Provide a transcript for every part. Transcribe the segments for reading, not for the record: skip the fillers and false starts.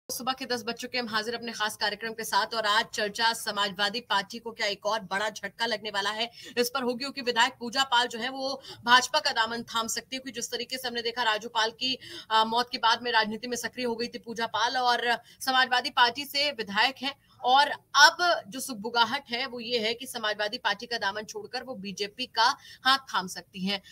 सुबह के 10 बज चुके हम हाजिर अपने खास कार्यक्रम के साथ और आज चर्चा समाजवादी पार्टी को क्या एक और बड़ा झटका लगने वाला है इस पर होगी, क्योंकि विधायक पूजा पाल जो है वो भाजपा का दामन थाम सकती है। क्योंकि जिस तरीके से हमने देखा राजू पाल की मौत के बाद में राजनीति में सक्रिय हो गई थी पूजा पाल और समाजवादी पार्टी से विधायक है। और अब जो सुगबुगाहट है वो ये है कि समाजवादी पार्टी का दामन छोड़कर वो बीजेपी का हाथ थाम सकती है।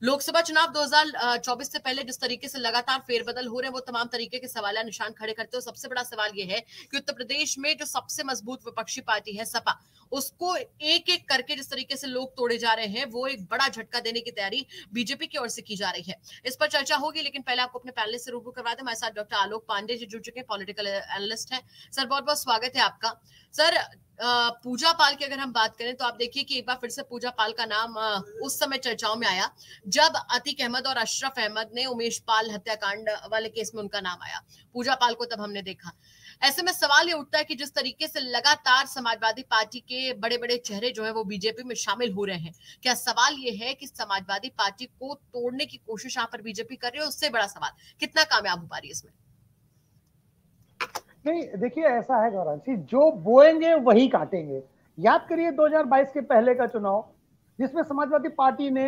लोकसभा चुनाव 2024 से पहले जिस तरीके से लगातार फेरबदल हो रहे हैं वो तमाम तरीके के सवाल निशान खड़े करते हैं। सबसे बड़ा सवाल ये है कि उत्तर प्रदेश में जो सबसे मजबूत विपक्षी पार्टी है सपा, उसको एक एक करके जिस तरीके से लोग तोड़े जा रहे हैं वो एक बड़ा झटका देने की तैयारी बीजेपी की ओर से की जा रही है। इस पर चर्चा होगी, लेकिन पहले आपको अपने पैनलिस्ट से रूबरू करवा दें। हमारे साथ डॉक्टर आलोक पांडे जी जुड़ चुके हैं, पॉलिटिकल एनालिस्ट हैं। सर बहुत बहुत स्वागत है आपका। सर पूजा पाल की अगर हम बात करें तो आप देखिए कि एक बार फिर से पूजा पाल का नाम उस समय चर्चाओं में आया जब अतीक अहमद और अशरफ अहमद ने उमेश पाल हत्याकांड वाले केस में उनका नाम आया। पूजा पाल को तब हमने देखा। ऐसे में सवाल ये उठता है कि जिस तरीके से लगातार समाजवादी पार्टी के बड़े बड़े चेहरे जो है वो बीजेपी में शामिल हो रहे हैं, क्या सवाल ये है कि समाजवादी पार्टी को तोड़ने की कोशिश यहाँ पर बीजेपी कर रही है? उससे बड़ा सवाल कितना कामयाब हो पा रही है इसमें? नहीं, देखिए ऐसा है गौरव जी, जो बोएंगे वही काटेंगे। याद करिए 2022 के पहले का चुनाव जिसमें समाजवादी पार्टी ने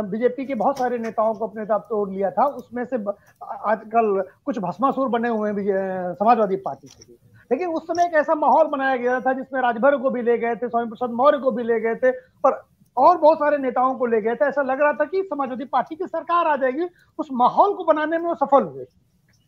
बीजेपी के बहुत सारे नेताओं को अपने साथ तोड़ लिया था। उसमें से आजकल कुछ भस्मासुर बने हुए हैं समाजवादी पार्टी से भी। लेकिन उस समय एक ऐसा माहौल बनाया गया था जिसमें राजभर को भी ले गए थे, स्वामी प्रसाद मौर्य को भी ले गए थे और बहुत सारे नेताओं को ले गए थे। ऐसा लग रहा था कि समाजवादी पार्टी की सरकार आ जाएगी। उस माहौल को बनाने में वो सफल हुए।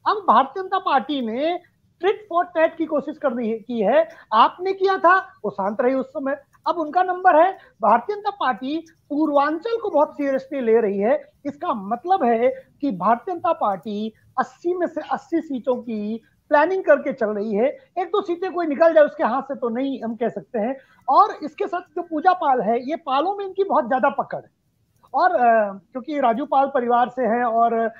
अब भारतीय जनता पार्टी ने ट्रिट फॉर टैट की कोशिश की है। आपने किया था, वो शांत रही उस समय। अब उनका नंबर है। भारतीय जनता पार्टी पूर्वांचल को बहुत सीरियसली ले रही है। इसका मतलब है कि भारतीय जनता पार्टी 80 में से 80 सीटों की प्लानिंग करके चल रही है। एक दो सीटें कोई निकल जाए उसके हाथ से तो नहीं हम कह सकते हैं। और इसके साथ जो पूजा पाल है, ये पालों में इनकी बहुत ज्यादा पकड़ है। और क्योंकि राजू पाल परिवार से हैं और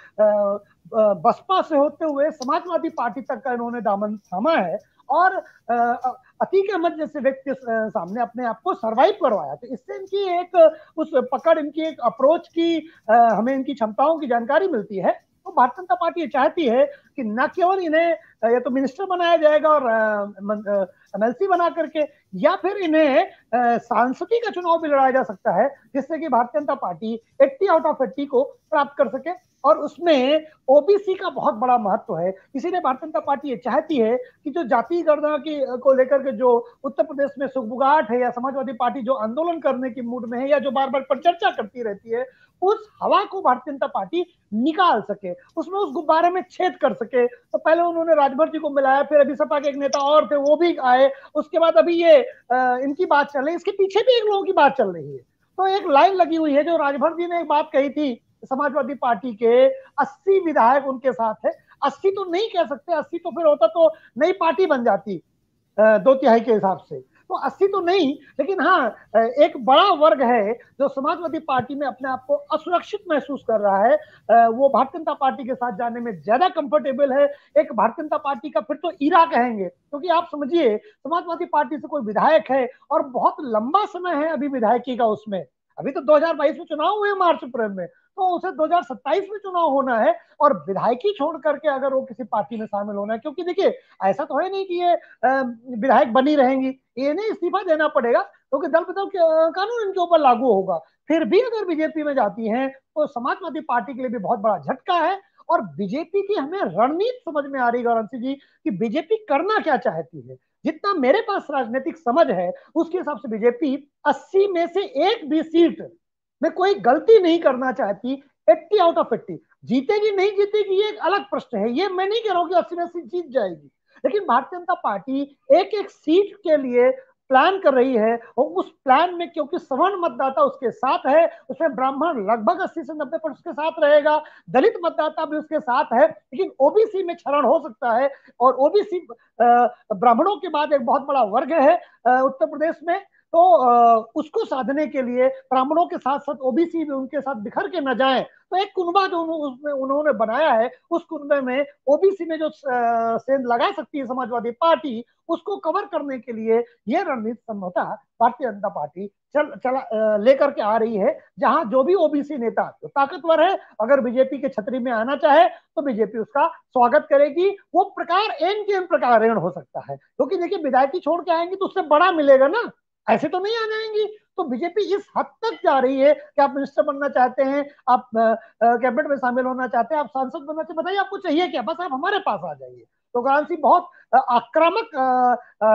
बसपा से होते हुए समाजवादी पार्टी तक का इन्होंने दामन थामा है और अतीक अहमद जैसे व्यक्ति के सामने अपने आप को सरवाइव करवाया। तो इससे इनकी एक उस पकड़, इनकी एक अप्रोच की हमें इनकी क्षमताओं की जानकारी मिलती है। तो भारतीय जनता पार्टी ये चाहती है कि न केवल इन्हें या तो मिनिस्टर बनाया जाएगा और एमएलसी बना करके, या फिर इन्हें सांसदी का चुनाव भी लड़ाया जा सकता है, जिससे कि Bharatiya Janata party 80 out of 80 को प्राप्त कर सके। और उसमें ओबीसी का बहुत बड़ा महत्व है। इसीलिए भारतीय जनता पार्टी ये चाहती है कि जो जाति गणना की को लेकर के जो उत्तर प्रदेश में सुगबुगाहट है या समाजवादी पार्टी जो आंदोलन करने की मूड में है या जो बार बार पर चर्चा करती रहती है, उस हवा को भारतीय जनता पार्टी निकाल सके, उसमें उस गुब्बारे में छेद कर सके। तो पहले उन्होंने राजभर जी को मिलाया, फिर अभी सपा के एक नेता और थे वो भी आए, उसके बाद अभी ये इनकी बात चल रही है। इसके पीछे भी एक लोगों की बात चल रही है। तो एक लाइन लगी हुई है जो राजभर जी ने एक बात कही थी, समाजवादी पार्टी के 80 विधायक उनके साथ है। 80 तो नहीं कह सकते, 80 तो फिर होता तो नई पार्टी बन जाती 2/3 के हिसाब से। तो 80 तो नहीं, लेकिन हाँ एक बड़ा वर्ग है जो समाजवादी पार्टी में अपने आप को असुरक्षित महसूस कर रहा है। वो भारतीय जनता पार्टी के साथ जाने में ज्यादा कंफर्टेबल है। एक भारतीय जनता पार्टी का फिर तो ईरा कहेंगे, क्योंकि आप समझिए समाजवादी पार्टी से कोई विधायक है और बहुत लंबा समय है अभी विधायकी का उसमें। अभी तो 2022 में चुनाव हुए मार्च अप्रैल में, तो उसे 2027 में चुनाव होना है और विधायकी छोड़ करके अगर वो किसी पार्टी में शामिल होना है, क्योंकि देखिए ऐसा तो है नहीं कि ये विधायक बनी रहेंगी, इन्हें इस्तीफा देना पड़ेगा क्योंकि दल बदल कानून इनके ऊपर लागू होगा। फिर भी अगर बीजेपी में जाती हैं तो समाजवादी पार्टी के लिए भी बहुत बड़ा झटका है। और बीजेपी की हमें रणनीति समझ में आ रही गौरंसी जी कि बीजेपी करना क्या चाहती है। जितना मेरे पास राजनीतिक समझ है उसके हिसाब से बीजेपी 80 में से एक भी सीट में कोई गलती नहीं करना चाहती। 80 आउट ऑफ 80 जीतेगी नहीं जीतेगी ये एक अलग प्रश्न है। ये मैं नहीं कह रहा हूं कि 80 में से जीत जाएगी, लेकिन भारतीय जनता पार्टी एक एक सीट के लिए प्लान कर रही है। और उस प्लान में क्योंकि सवर्ण मतदाता उसके साथ है, उसमें ब्राह्मण लगभग 80 से 90% उसके साथ रहेगा, दलित मतदाता भी उसके साथ है, लेकिन ओबीसी में क्षरण हो सकता है। और ओबीसी ब्राह्मणों के बाद एक बहुत बड़ा वर्ग है उत्तर प्रदेश में। तो उसको साधने के लिए ब्राह्मणों के साथ साथ ओबीसी भी उनके साथ बिखर के न जाए, तो एक कुनबा जो उसमें उन्होंने बनाया है, उस कुनबे में ओबीसी में जो सेंध लगा सकती है समाजवादी पार्टी, उसको कवर करने के लिए ये रणनीति संभवतः भारतीय जनता पार्टी चला लेकर के आ रही है। जहां जो भी ओबीसी नेता जो ताकतवर है, अगर बीजेपी के छतरी में आना चाहे तो बीजेपी उसका स्वागत करेगी। वो प्रकार एन के एन प्रकार ऋण हो सकता है, क्योंकि देखिए विधायकी छोड़ के आएंगी तो उससे बड़ा मिलेगा ना, ऐसे तो नहीं आ जाएंगी। तो बीजेपी इस हद तक जा रही है कि आप मिनिस्टर बनना चाहते हैं, आप कैबिनेट में शामिल होना चाहते हैं, आप सांसद बनना चाहते हैं, बताइए आपको चाहिए क्या, बस आप हमारे पास आ जाइए। तो गांधी बहुत आक्रामक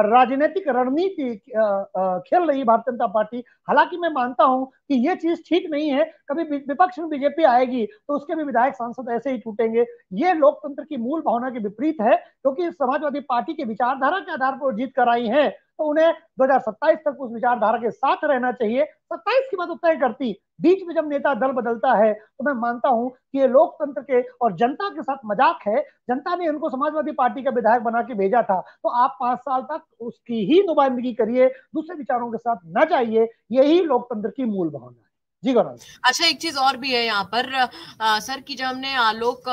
राजनीतिक रणनीति खेल रही भारतीय जनता पार्टी। हालांकि मैं मानता हूं कि ये चीज ठीक नहीं है, कभी विपक्ष में बीजेपी आएगी तो उसके भी विधायक सांसद ऐसे ही टूटेंगे। ये लोकतंत्र की मूल भावना के विपरीत है, क्योंकि समाजवादी पार्टी की विचारधारा के आधार पर जीत कर आई है, तो उन्हें 2027 तक उस विचारधारा के साथ रहना चाहिए। 27 की बात तो तय करती, बीच में जब नेता दल बदलता है तो मैं मानता हूं कि ये लोकतंत्र के और जनता के साथ मजाक है। जनता ने इनको समाजवादी पार्टी का विधायक बना के भेजा था, तो आप 5 साल तक उसकी ही नुमाइंदगी करिए, दूसरे विचारों के साथ न जाइए। यही लोकतंत्र की मूल भावना है। जी गौरव। अच्छा, एक चीज और भी है यहाँ पर सर की, जब हमने आलोक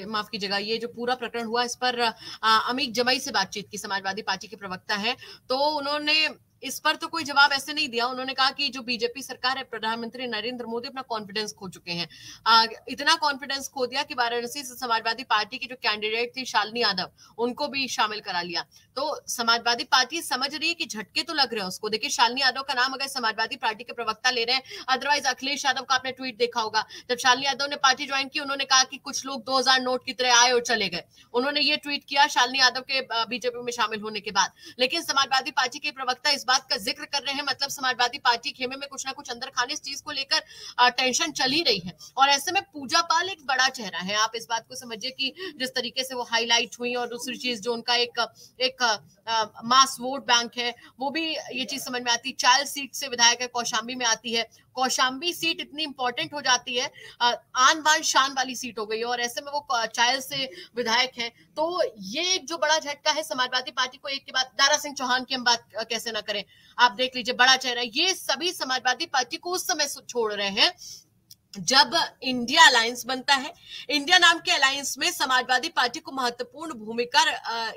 माफ कीजिएगा, ये जो पूरा प्रकरण हुआ इस पर अमीक जमाई से बातचीत की, समाजवादी पार्टी के प्रवक्ता है, तो उन्होंने इस पर तो कोई जवाब ऐसे नहीं दिया। उन्होंने कहा कि जो बीजेपी सरकार है, प्रधानमंत्री नरेंद्र मोदी अपना कॉन्फिडेंस खो चुके हैं। इतना कॉन्फिडेंस खो दिया कि वाराणसी से समाजवादी पार्टी की जो कैंडिडेट थी शालिनी यादव, उनको भी शामिल करा लिया। तो समाजवादी पार्टी समझ रही है कि झटके तो लग रहे हैं उसको। देखिए, शालिनी यादव का नाम अगर समाजवादी पार्टी के प्रवक्ता ले रहे हैं, अदरवाइज अखिलेश यादव का आपने ट्वीट देखा होगा, जब शालिनी यादव ने पार्टी ज्वाइन की, उन्होंने कहा कि कुछ लोग 2000 नोट की तरह आए और चले गए। उन्होंने ये ट्वीट किया शालिनी यादव के बीजेपी में शामिल होने के बाद। लेकिन समाजवादी पार्टी के प्रवक्ता इस बात का जिक्र कर रहे हैं, मतलब समाजवादी पार्टी खेमे में कुछ ना कुछ अंदर खाने, इस चीज को लेकर टेंशन चल ही रही है। और ऐसे में पूजा पाल एक बड़ा चेहरा है। आप इस बात को समझिए कि जिस तरीके से वो हाईलाइट हुई, और दूसरी चीज जो उनका एक मास वोट बैंक है, वो भी ये चीज समझ में आती। चायल सीट से विधायक है, कौशाम्बी में आती है। कौशाम्बी सीट इतनी इंपॉर्टेंट हो जाती है, आन बान शान वाली सीट हो गई, और ऐसे में वो चायल से विधायक है। तो ये एक जो बड़ा झटका है समाजवादी पार्टी को। एक के बाद दारा सिंह चौहान की हम बात कैसे ना करें, आप देख लीजिए, बड़ा चेहरा। ये सभी समाजवादी पार्टी को उस समय छोड़ रहे हैं जब इंडिया अलायंस बनता है। इंडिया नाम के अलायंस में समाजवादी पार्टी को महत्वपूर्ण भूमिका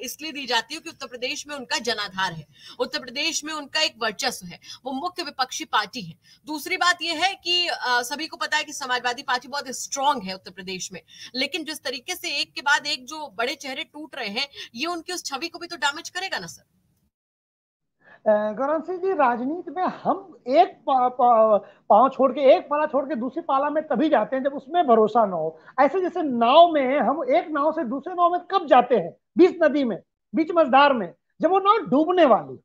इसलिए दी जाती है कि उत्तर प्रदेश में उनका जनाधार है, उत्तर प्रदेश में उनका एक वर्चस्व है, वो मुख्य विपक्षी पार्टी है। दूसरी बात यह है कि सभी को पता है कि समाजवादी पार्टी बहुत स्ट्रांग है उत्तर प्रदेश में, लेकिन जिस तरीके से एक के बाद एक जो बड़े चेहरे टूट रहे हैं, ये उनकी उस छवि को भी तो डैमेज करेगा ना सर। गौरव सिंह जी, राजनीति में हम एक पांव छोड़ के, एक पाला छोड़ के दूसरी पाला में तभी जाते हैं जब उसमें भरोसा ना हो। ऐसे जैसे नाव में हम एक नाव से दूसरे नाव में कब जाते हैं, बीच नदी में, बीच मझधार में, जब वो नाव डूबने वाली हो।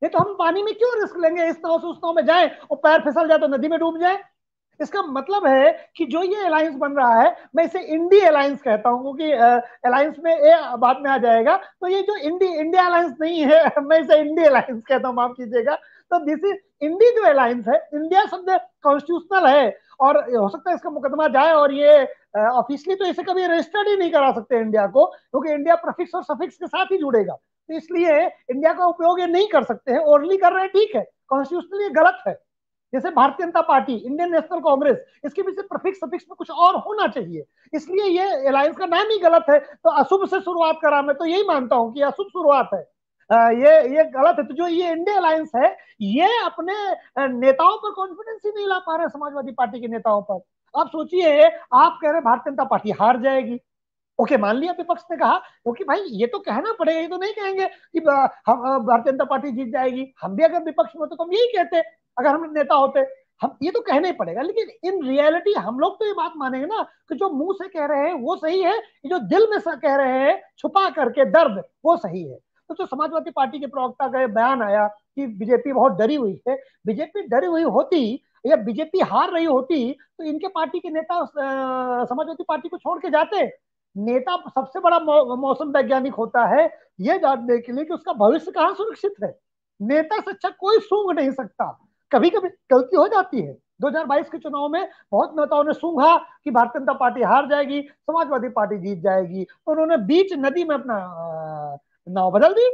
नहीं तो हम पानी में क्यों रिस्क लेंगे, इस नाव से उस नाव में जाए और पैर फिसल जाए तो नदी में डूब जाए। इसका मतलब है कि जो ये अलायंस बन रहा है, मैं इसे इंडी अलायंस कहता हूं, क्योंकि अलायंस में ए बाद में आ जाएगा, तो ये जो इंडिया अलायंस नहीं है, मैं इसे इंडी अलायंस कहता हूं, माफ कीजिएगा। तो दिस इज इंडी जो अलायंस है, इंडिया शब्द कॉन्स्टिट्यूशनल है, और हो सकता है इसका मुकदमा जाए, और ये ऑफिशियली तो इसे कभी रजिस्टर्ड ही नहीं करा सकते इंडिया को, क्योंकि इंडिया प्रीफिक्स और सफिक्स के साथ ही जुड़ेगा। तो इसलिए इंडिया का उपयोग ये नहीं कर सकते हैं। ओरली कर रहे हैं, ठीक है, कॉन्स्टिट्यूशनली ये गलत है। जैसे Bharatiya Janata party, Indian national Congress, इसके पीछे प्रीफिक्स सफिक्स में कुछ और होना चाहिए, इसलिए ये अलायंस का नाम ही गलत है। तो अशुभ से शुरुआत करा, मैं तो यही मानता हूं कि अशुभ शुरुआत है, ये गलत है। तो जो ये इंडिया अलायंस है, ये अपने नेताओं पर कॉन्फिडेंस ही नहीं ला पा रहे, समाजवादी पार्टी के नेताओं पर। आप सोचिए, आप कह रहे भारतीय जनता पार्टी हार जाएगी, ओके, मान लिया विपक्ष ने कहा, क्योंकि भाई ये तो कहना पड़ेगा, ये तो नहीं कहेंगे कि भारतीय जनता पार्टी जीत जाएगी। हम भी अगर विपक्ष में होते तो हम यही कहते, अगर हम नेता होते, हम ये तो कहना ही पड़ेगा। लेकिन इन रियलिटी हम लोग तो ये बात मानेंगे ना कि जो मुंह से कह रहे हैं वो सही है, जो दिल में कह रहे हैं छुपा करके दर्द, वो सही है। तो जो समाजवादी पार्टी के प्रवक्ता का बयान आया कि बीजेपी बहुत डरी हुई है, बीजेपी डरी हुई होती या बीजेपी हार रही होती तो इनके पार्टी के नेता समाजवादी पार्टी को छोड़ के जाते। नेता सबसे बड़ा मौसम वैज्ञानिक होता है, यह जानने के लिए कि उसका भविष्य कहाँ सुरक्षित है। नेता से अच्छा कोई सूंघ नहीं सकता। कभी कभी गलती हो जाती है, 2022 के चुनाव में बहुत नेताओं ने सूंघा कि भारतीय जनता पार्टी हार जाएगी, समाजवादी पार्टी जीत जाएगी, तो उन्होंने बीच नदी में अपना नाव बदल दी।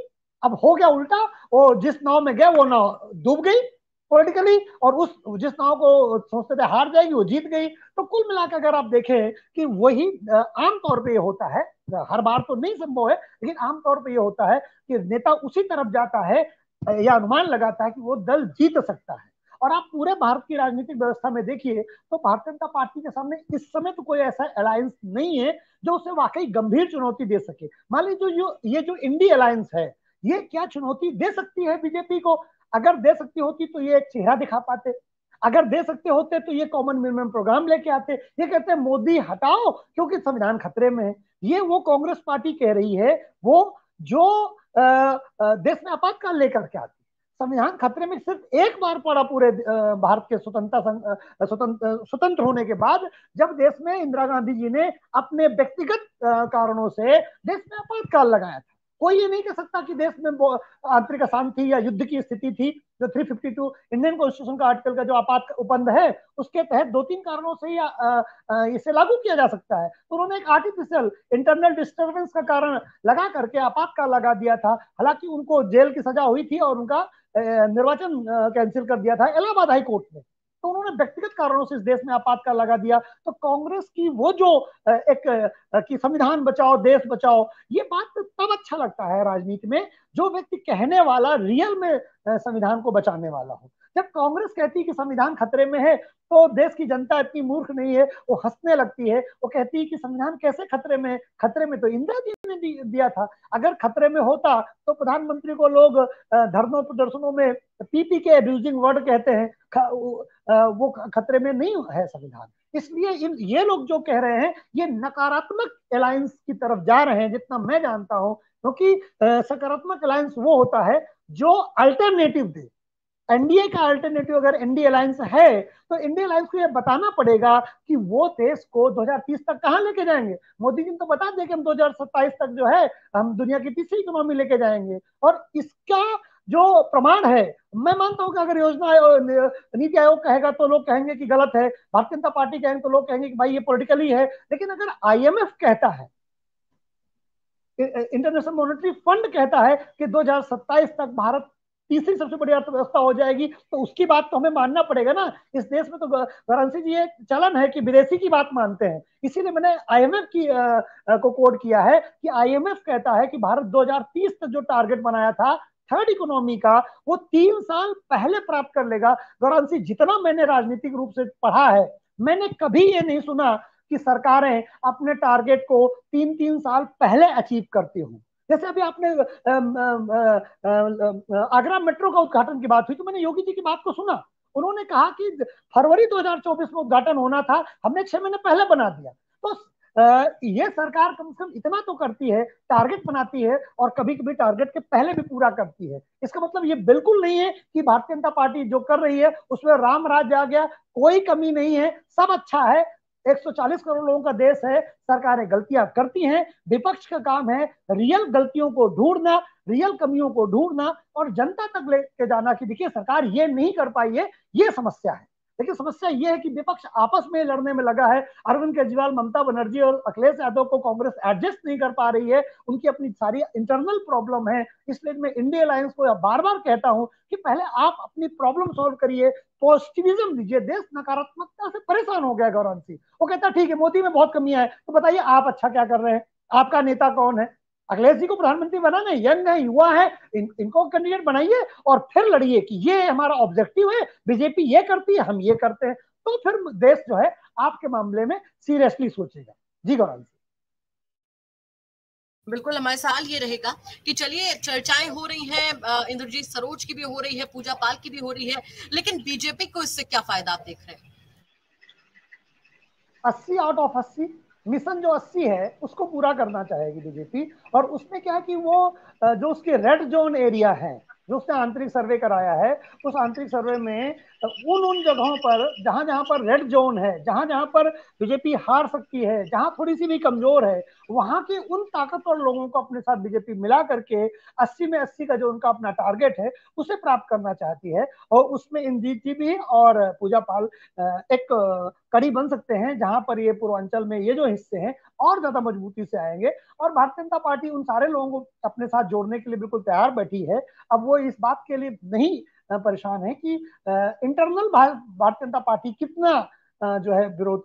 अब हो गया उल्टा, वो जिस नाव में गए वो नाव डूब गई। पॉलिटिकली, और उस जिस नाव को सोचते थे हार जाएगी वो जीत गई। तो कुल मिलाकर अगर आप देखें कि वही आमतौर पे ये होता है, हर बार तो नहीं संभव है, लेकिन आमतौर पे ये होता है कि नेता उसी तरफ जाता है या अनुमान लगाता है कि वो दल जीत सकता है। और आप पूरे भारत की राजनीतिक व्यवस्था में देखिए तो भारतीय जनता पार्टी के सामने इस समय तो कोई ऐसा अलायंस नहीं है जो उसे वाकई गंभीर चुनौती दे सके। मान लीजिए ये जो इंडी अलायंस है, ये क्या चुनौती दे सकती है बीजेपी को? अगर दे सकती होती तो ये एक चेहरा दिखा पाते, अगर दे सकते होते तो ये कॉमन मिनिमम प्रोग्राम लेके आते। ये कहते हैं मोदी हटाओ क्योंकि संविधान खतरे में है। ये वो कांग्रेस पार्टी कह रही है, वो जो देश में आपातकाल लेकर के आती। संविधान खतरे में सिर्फ एक बार पड़ा पूरे भारत के स्वतंत्र होने के बाद, जब देश में इंदिरा गांधी जी ने अपने व्यक्तिगत कारणों से देश में आपातकाल लगाया था। कोई ये नहीं कह सकता कि देश में आंतरिक अशांति या युद्ध की स्थिति थी। जो 352 इंडियन कॉन्स्टिट्यूशन का आर्टिकल का जो आपात उपबंध है, उसके तहत 2-3 कारणों से इसे लागू किया जा सकता है। तो उन्होंने एक आर्टिफिशियल इंटरनल डिस्टर्बेंस का कारण लगा करके आपातकाल लगा दिया था। हालांकि उनको जेल की सजा हुई थी और उनका निर्वाचन कैंसिल कर दिया था इलाहाबाद हाई कोर्ट ने। तो उन्होंने व्यक्तिगत कारणों से इस देश में आपातकाल लगा दिया। तो कांग्रेस की वो जो एक कि संविधान बचाओ देश बचाओ, ये बात तब अच्छा लगता है राजनीति में जो व्यक्ति कहने वाला रियल में संविधान को बचाने वाला हो। जब कांग्रेस कहती है कि संविधान खतरे में है तो देश की जनता इतनी मूर्ख नहीं है, वो हंसने लगती है। वो कहती है कि संविधान कैसे खतरे में है? खतरे में तो इंदिरा जी ने दिया था। अगर खतरे में होता तो प्रधानमंत्री को लोग धरनों प्रदर्शनों में पी के अब्यूजिंग वर्ड कहते हैं। वो खतरे में नहीं है संविधान। इसलिए ये लोग जो कह रहे हैं ये नकारात्मक अलायंस की तरफ जा रहे हैं जितना मैं जानता हूं, क्योंकि सकारात्मक अलायंस वो होता है जो अल्टरनेटिव दे। एनडीए का अल्टरनेटिव अगर इंडी अलायंस है तो इंडी अलायंस को यह बताना पड़ेगा कि वो देश को 2030 तक कहां लेके जाएंगे। मोदी जी ने तो बता दें कि हम 2027 तक जो है हम दुनिया की तीसरी इकोनॉमी लेके जाएंगे। और इसका जो प्रमाण है, मैं मानता हूं कि अगर योजना नीति आयोग कहेगा तो लोग कहेंगे कि गलत है, भारतीय जनता पार्टी कहेंगे तो लोग कहेंगे कि भाई ये पॉलिटिकली है। लेकिन अगर आईएमएफ कहता है, इंटरनेशनल मॉनेटरी फंड कहता है कि 2027 तक भारत तीसरी सबसे बड़ी अर्थव्यवस्था हो जाएगी, तो उसकी बात तो हमें मानना पड़ेगा ना। इस देश में तो वाराणसी जी एक चलन है कि विदेशी की बात मानते हैं। इसीलिए मैंने आईएमएफ की को कोट किया है कि आईएमएफ कहता है कि भारत 2030 तक जो टारगेट बनाया था थर्ड इकोनॉमी का, वो 3 साल पहले प्राप्त कर लेगा। वाराणसी, जितना मैंने राजनीतिक रूप से पढ़ा है, मैंने कभी ये नहीं सुना कि सरकारें अपने टारगेट को 3-3 साल पहले अचीव करती हूँ। जैसे अभी आपने आगरा मेट्रो का उद्घाटन की बात हुई तो मैंने योगी जी की बात को सुना। उन्होंने कहा कि फरवरी 2024 में उद्घाटन होना था, हमने 6 महीने पहले बना दिया। तो ये सरकार कम से कम इतना तो करती है, टारगेट बनाती है और कभी कभी टारगेट के पहले भी पूरा करती है। इसका मतलब ये बिल्कुल नहीं है कि भारतीय जनता पार्टी जो कर रही है उसमें राम राज आ गया, कोई कमी नहीं है, सब अच्छा है। 140 करोड़ लोगों का देश है, सरकारें गलतियां करती हैं। विपक्ष का काम है रियल गलतियों को ढूंढना, रियल कमियों को ढूंढना और जनता तक लेके जाना कि देखिए सरकार ये नहीं कर पाई है, ये समस्या है। लेकिन समस्या ये है कि विपक्ष आपस में लड़ने में लगा है। अरविंद केजरीवाल, ममता बनर्जी और अखिलेश यादव को कांग्रेस एडजस्ट नहीं कर पा रही है, उनकी अपनी सारी इंटरनल प्रॉब्लम है। इसलिए मैं इंडिया अलायंस को बार बार कहता हूं कि पहले आप अपनी प्रॉब्लम सॉल्व करिए, पॉजिटिविज्म दीजिए। देश नकारात्मकता से परेशान हो गया गौरव सिंह। वो कहता ठीक है मोदी में बहुत कमियां है, तो बताइए आप अच्छा क्या कर रहे हैं, आपका नेता कौन है? अखिलेश जी को प्रधानमंत्री बनाना है, यंग है, युवा है, इनको कैंडिडेट बनाइए और फिर लड़िए कि ये हमारा ऑब्जेक्टिव है, बीजेपी ये करती है, हम ये करते हैं। तो फिर देश जो है आपके मामले में सीरियसली सोचेगा। जी गौरव जी। बिल्कुल, हमारा सवाल ये रहेगा कि चलिए चर्चाएं हो रही हैं, इंद्रजीत सरोज की भी हो रही है, पूजा पाल की भी हो रही है, लेकिन बीजेपी को इससे क्या फायदा आप देख रहे हैं? 80 आउट ऑफ 80 मिशन जो 80 है उसको पूरा करना चाहेगी बीजेपी। और उसमें क्या है कि वो जो उसके रेड जोन एरिया है, जो उसने आंतरिक सर्वे कराया है, उस आंतरिक सर्वे में उन जगहों पर जहां जहां पर रेड जोन है, जहां जहां पर बीजेपी हार सकती है, जहां थोड़ी सी भी कमजोर है, वहां के उन ताकतवर लोगों को अपने साथ बीजेपी मिला करके 80 में 80 का जो उनका अपना टारगेट है उसे प्राप्त करना चाहती है। और उसमें इंद्रजीत जी भी और पूजा पाल एक कड़ी बन सकते हैं, जहां पर ये पूर्वांचल में ये जो हिस्से हैं और ज्यादा मजबूती से आएंगे। और भारतीय जनता पार्टी उन सारे लोगों को अपने साथ जोड़ने के लिए बिल्कुल तैयार बैठी है। अब वो इस बात के लिए नहीं परेशान हैं कि इंटरनल भारतीय जनता पार्टी कितना जो है विरोध,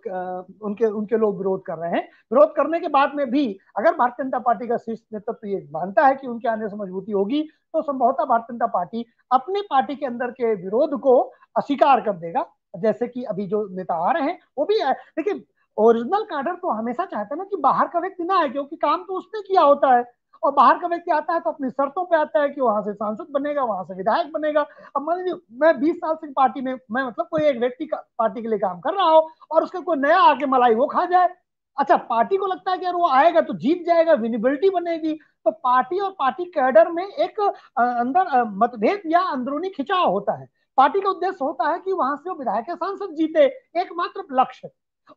उनके उनके लोग विरोध कर रहे हैं। विरोध करने के बाद में भी अगर भारतीय जनता पार्टी का शीर्ष नेतृत्व ये मानता है कि उनके आने से मजबूती होगी, तो संभवतः भारतीय जनता पार्टी अपनी पार्टी के अंदर के विरोध को अस्वीकार कर देगा। जैसे कि अभी जो नेता आ रहे हैं वो भी, देखिए ओरिजिनल कैडर तो हमेशा चाहता है ना कि बाहर का व्यक्ति ना आए, क्योंकि काम तो उसने किया होता है, और बाहर का व्यक्ति आता है तो अपनी शर्तों पे आता है कि वहां से सांसद बनेगा, वहां से विधायक बनेगा। अब मान लीजिए मैं 20 साल से पार्टी में, मैं मतलब कोई एक व्यक्ति का पार्टी के लिए काम कर रहा हो और उसका कोई नया आके मलाई वो खा जाए, अच्छा पार्टी को लगता है कि यार वो आएगा तो जीत जाएगा, विनिबिलिटी बनेगी, तो पार्टी और पार्टी कैडर में एक अंदर मतभेद या अंदरूनी खिंचाव होता है। पार्टी का उद्देश्य होता है कि वहां से वो विधायक सांसद जीते, एकमात्र लक्ष्य।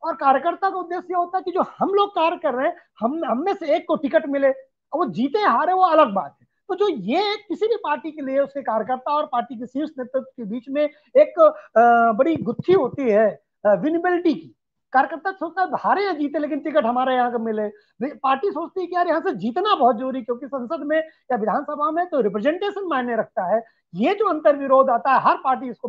और कार्यकर्ता का उद्देश्य होता है कि जो हम लोग कार्य कर रहे हैं, हम में से एक को टिकट मिले, और वो जीते हारे वो अलग बात है। तो जो ये किसी भी पार्टी के लिए उसके कार्यकर्ता और पार्टी के शीर्ष नेतृत्व के बीच में एक बड़ी गुत्थी होती है विनिबिलिटी की। कार्यकर्ता सोचता है हारे या जीते लेकिन टिकट हमारे यहाँ का मिले, पार्टी सोचती है कि यार यहाँ से जीतना बहुत जरूरी, क्योंकि संसद में या विधानसभा में तो रिप्रेजेंटेशन मायने रखता है। ये जो अंतर विरोध आता है, हर पार्टी इसको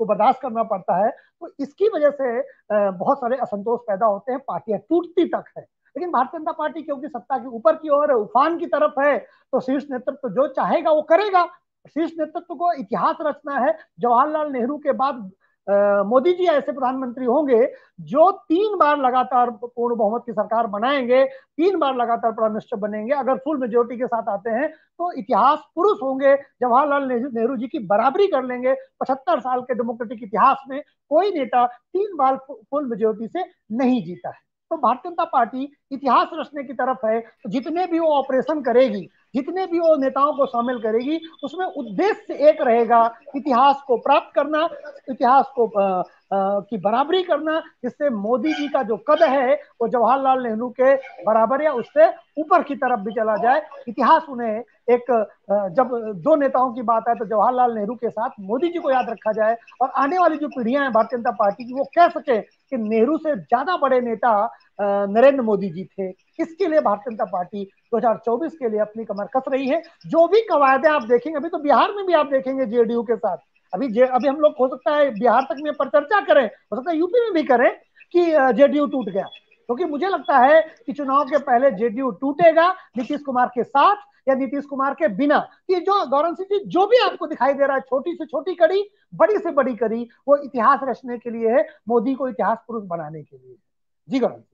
बर्दाश्त करना पड़ता है। तो इसकी वजह से बहुत सारे असंतोष पैदा होते हैं, पार्टियां टूटती तक है। लेकिन भारतीय जनता पार्टी क्योंकि सत्ता के ऊपर की ओर उफान की तरफ है, तो शीर्ष नेतृत्व जो चाहेगा वो करेगा। शीर्ष नेतृत्व को इतिहास रचना है। जवाहरलाल नेहरू के बाद मोदी जी ऐसे प्रधानमंत्री होंगे जो 3 बार लगातार पूर्ण बहुमत की सरकार बनाएंगे, 3 बार लगातार प्राइम मिनिस्टर बनेंगे। अगर फुल मेजोरिटी के साथ आते हैं तो इतिहास पुरुष होंगे, जवाहरलाल नेहरू जी की बराबरी कर लेंगे। 75 साल के डेमोक्रेटिक इतिहास में कोई नेता 3 बार फुल मेजोरिटी से नहीं जीता है। तो भारतीय जनता पार्टी इतिहास रचने की तरफ है। तो जितने भी वो ऑपरेशन करेगी, जितने भी वो नेताओं को शामिल करेगी, उसमें उद्देश्य एक रहेगा, इतिहास को प्राप्त करना, इतिहास को की बराबरी करना, जिससे मोदी जी का जो कद है वो जवाहरलाल नेहरू के बराबर या उससे ऊपर की तरफ भी चला जाए। इतिहास उन्हें एक, जब 2 नेताओं की बात है तो जवाहरलाल नेहरू के साथ मोदी जी को याद रखा जाए, और आने वाली जो पीढ़ियां हैं भारतीय जनता पार्टी की, वो कह सके कि नेहरू से ज्यादा बड़े नेता नरेंद्र मोदी जी थे। इसके लिए भारतीय जनता पार्टी 2024 के लिए अपनी कमर कस रही है। जो भी कवायदे आप देखेंगे, अभी तो बिहार में भी आप देखेंगे जेडीयू के साथ, अभी हम लोग हो सकता है बिहार तक में पर चर्चा करें, हो सकता है यूपी में भी करें कि जेडीयू टूट गया, क्योंकि मुझे लगता है कि चुनाव के पहले जेडीयू टूटेगा नीतीश कुमार के साथ या नीतीश कुमार के बिना। ये जो गौरव सिंह जी जो भी आपको दिखाई दे रहा है, छोटी से छोटी कड़ी, बड़ी से बड़ी कड़ी, वो इतिहास रचने के लिए है, मोदी को इतिहास पुरुष बनाने के लिए। जी गौरव सिंह।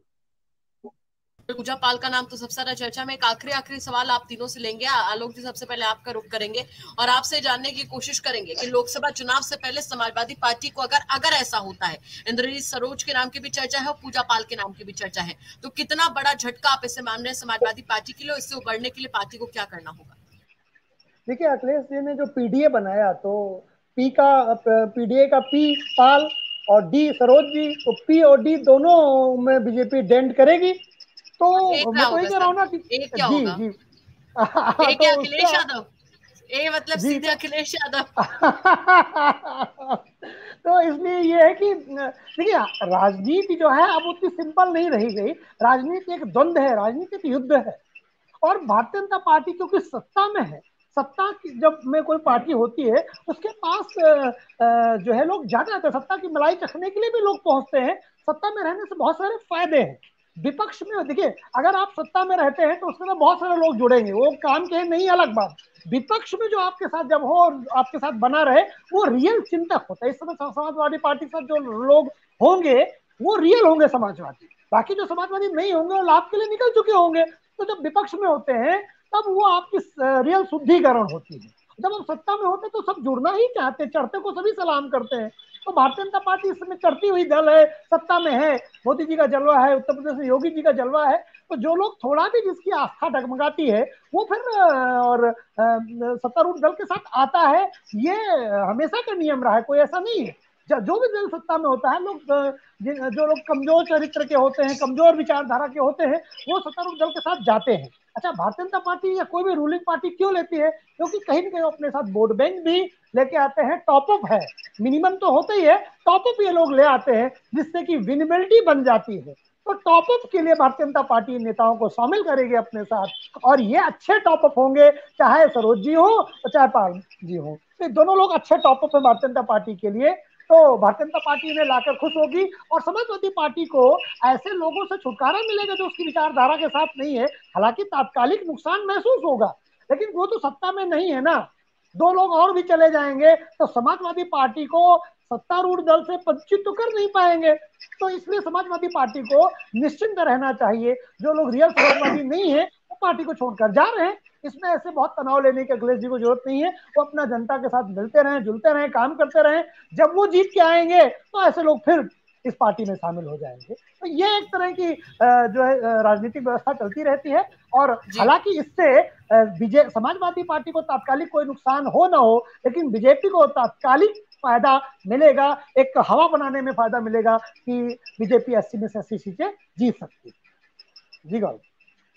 पूजा पाल का नाम तो सबसे ज्यादा चर्चा में। एक आखिरी सवाल आप तीनों से लेंगे। आलोक जी सबसे पहले आपका रुख करेंगे और आपसे जानने की कोशिश करेंगे कि लोकसभा चुनाव से पहले समाजवादी पार्टी को अगर ऐसा होता है, इंद्रजीत सरोज के नाम की भी चर्चा है और पूजा पाल के नाम की भी चर्चा है, तो कितना बड़ा झटका आप इसे मान रहे हैं समाजवादी पार्टी के लिए? इससे उबरने के लिए पार्टी को क्या करना होगा? देखिए अखिलेश जी ने जो पीडीए बनाया, तो पीडीए का पी पाल और डी सरोज जी, तो पी और डी दोनों में बीजेपी डेंट करेगी। तो मैं तो ये कह रहा हूँ ना कि एक क्या जी होगा? जी एक तो अखिलेश यादव, ए मतलब सीधे अखिलेश यादव। तो इसलिए ये है कि देखिए राजनीति जो है अब उतनी सिंपल नहीं रही गई। राजनीति एक द्वंद्व है, राजनीति एक युद्ध है। और भारतीय जनता पार्टी क्योंकि सत्ता में है, सत्ता की जब में कोई पार्टी होती है उसके पास जो है लोग जाते हैं, सत्ता की मलाई चखने के लिए भी लोग पहुंचते हैं। सत्ता में रहने से बहुत सारे फायदे हैं। विपक्ष में देखिए, अगर आप सत्ता में रहते हैं तो उसके अंदर बहुत सारे लोग जुड़ेंगे, वो काम के नहीं, अलग बात। विपक्ष में जो आपके साथ जब हो और आपके साथ बना रहे, वो रियल चिंतक होता है। इस समय समाजवादी पार्टी के साथ जो लोग होंगे वो रियल होंगे समाजवादी, बाकी जो समाजवादी नहीं होंगे वो लाभ के लिए निकल चुके होंगे। तो जब विपक्ष में होते हैं तब वो आपकी रियल शुद्धिकरण होती है। जब हम सत्ता में होते तो सब जुड़ना ही चाहते, चढ़ते को सभी सलाम करते हैं। तो भारतीय जनता पार्टी इस समय चढ़ती हुई दल है, सत्ता में है, मोदी जी का जलवा है, उत्तर प्रदेश में योगी जी का जलवा है। तो जो लोग थोड़ा भी जिसकी आस्था डगमगाती है वो फिर और सत्तारूढ़ दल के साथ आता है। ये हमेशा का नियम रहा है, कोई ऐसा नहीं है। जो भी दल सत्ता में होता है, लोग जो लोग कमजोर चरित्र के होते हैं, कमजोर विचारधारा के होते हैं, वो सत्तारूढ़ दल के साथ जाते हैं। अच्छा, भारतीय जनता पार्टी या कोई भी रूलिंग पार्टी क्यों लेती है? क्योंकि कहीं ना कहीं अपने साथ वोट बैंक भी लेके आते हैं। टॉपअप है, मिनिमम तो होता ही है, टॉपअप ये लोग ले आते हैं जिससे कि विनेबिलिटी बन जाती है। तो टॉपअप के लिए भारतीय जनता पार्टी नेताओं को शामिल करेगी अपने साथ, और ये अच्छे टॉपअप होंगे, चाहे सरोज जी हो और चाहे पाल जी हो, तो दोनों लोग अच्छे टॉपअप है भारतीय जनता पार्टी के लिए। तो भारतीय जनता पार्टी इन्हें लाकर खुश होगी, और समाजवादी पार्टी को ऐसे लोगों से छुटकारा मिलेगा जो उसकी विचारधारा के साथ नहीं है। हालांकि तात्कालिक नुकसान महसूस होगा, लेकिन वो तो सत्ता में नहीं है ना, दो लोग और भी चले जाएंगे तो समाजवादी पार्टी को सत्तारूढ़ दल से वंचित तो कर नहीं पाएंगे। तो इसलिए समाजवादी पार्टी को निश्चिंत रहना चाहिए, जो लोग रियल समाजवादी नहीं है वो पार्टी को छोड़कर जा रहे हैं, इसमें ऐसे बहुत तनाव लेने की अखिलेश जी को जरूरत नहीं है। वो अपना जनता के साथ मिलते रहें, जुलते रहें, काम करते रहें, जब वो जीत के आएंगे तो ऐसे लोग फिर इस पार्टी में शामिल हो जाएंगे। तो ये एक तरह की जो है राजनीतिक व्यवस्था चलती रहती है। और हालांकि इससे समाजवादी पार्टी को तात्कालिक कोई नुकसान हो ना हो, लेकिन बीजेपी को तात्कालिक फायदा मिलेगा, एक हवा बनाने में फायदा मिलेगा कि बीजेपी 80 में से 80 सीटें जीत सकती है। जी गौरव।